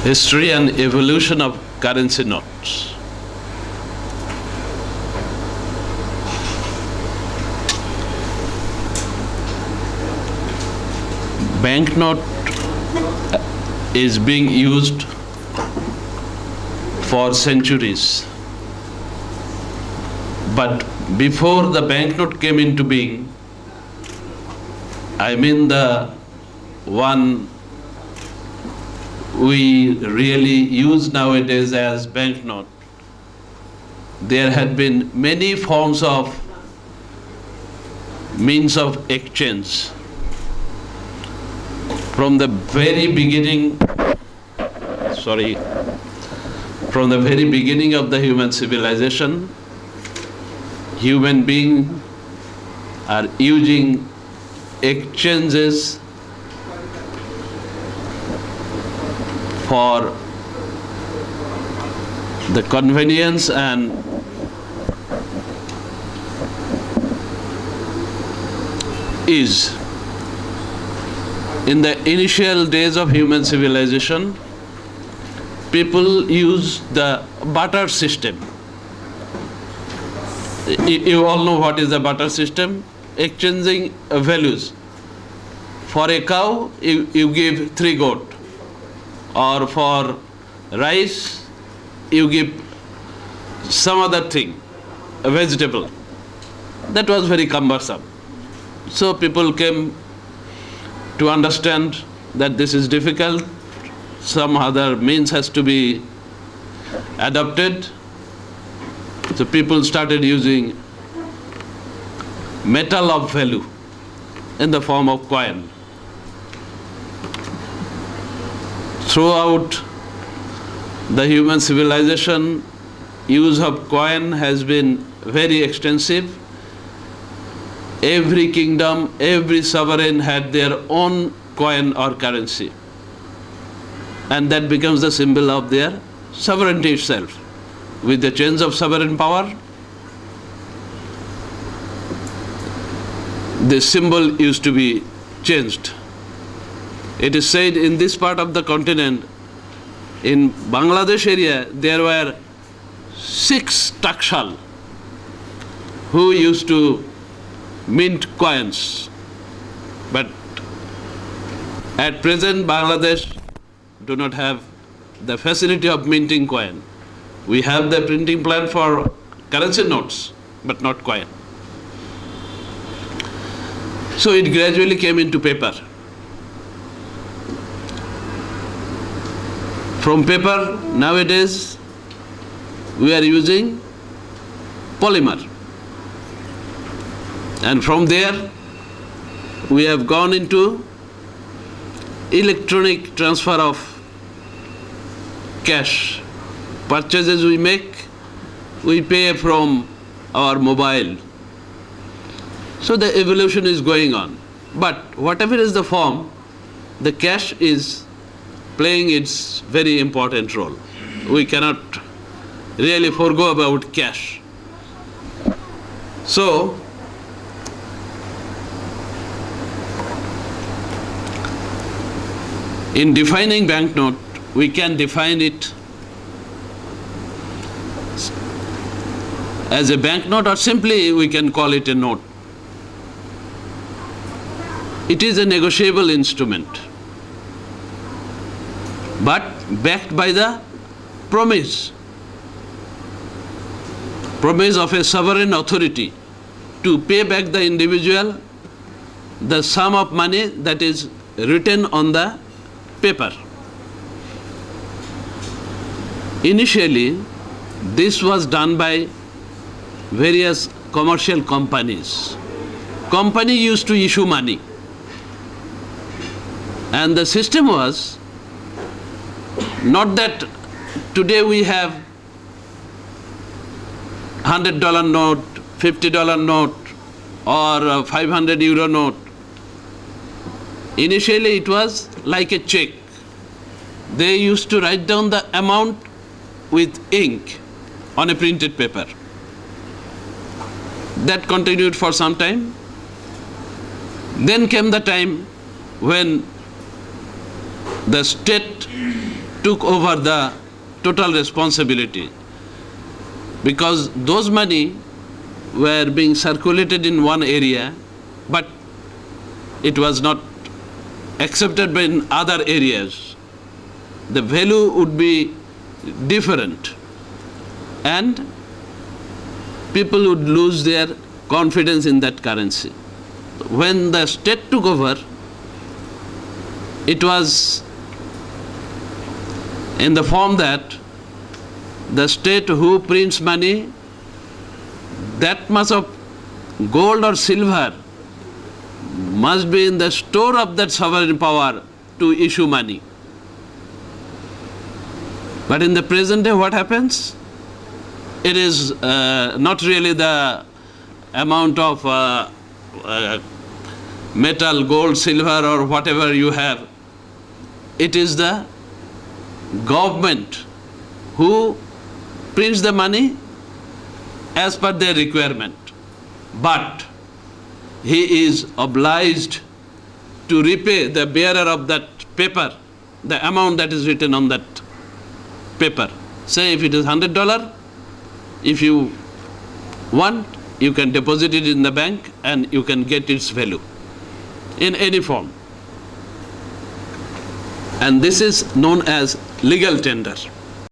History and evolution of currency notes. Banknote is being used for centuries. But before the banknote came into being, I mean the one we really use nowadays as banknote, there had been many forms of means of exchange. From the very beginning of the human civilization, human beings are using exchanges for the convenience and ease. In the initial days of human civilization, people used the barter system. You all know what is the barter system? Exchanging values. For a cow, you give 3 goat. Or for rice, you give some other thing, a vegetable. That was very cumbersome. So people came to understand that this is difficult, some other means has to be adopted. So people started using metal of value in the form of coin. Throughout the human civilization, use of coin has been very extensive. Every kingdom, every sovereign had their own coin or currency. And that becomes the symbol of their sovereignty itself. With the change of sovereign power, the symbol used to be changed. It is said in this part of the continent, in Bangladesh area, there were 6 takshal who used to mint coins. But at present, Bangladesh do not have the facility of minting coin. We have the printing plant for currency notes, but not coin. So it gradually came into paper. From paper, nowadays, we are using polymer. And from there, we have gone into electronic transfer of cash. Purchases we make, we pay from our mobile. So the evolution is going on. But whatever is the form, the cash is playing its very important role. We cannot really forego about cash. So, in defining banknote, we can define it as a banknote, or simply we can call it a note. It is a negotiable instrument, but backed by the promise of a sovereign authority to pay back the individual the sum of money that is written on the paper. Initially, this was done by various commercial companies. Company used to issue money, and the system was not that today we have $100 note, $50 note, or 500 euro note. Initially it was like a check. They used to write down the amount with ink on a printed paper. That continued for some time. Then came the time when the state took over the total responsibility, because those money were being circulated in one area, but it was not accepted in other areas. The value would be different, and people would lose their confidence in that currency. When the state took over, it was in the form that the state who prints money, that much of gold or silver must be in the store of that sovereign power to issue money. But in the present day, what happens? It is not really the amount of metal, gold, silver, or whatever you have. It is the government who prints the money as per their requirement. But he is obliged to repay the bearer of that paper the amount that is written on that paper. Say if it is $100, if you want, you can deposit it in the bank and you can get its value in any form. And this is known as legal tender.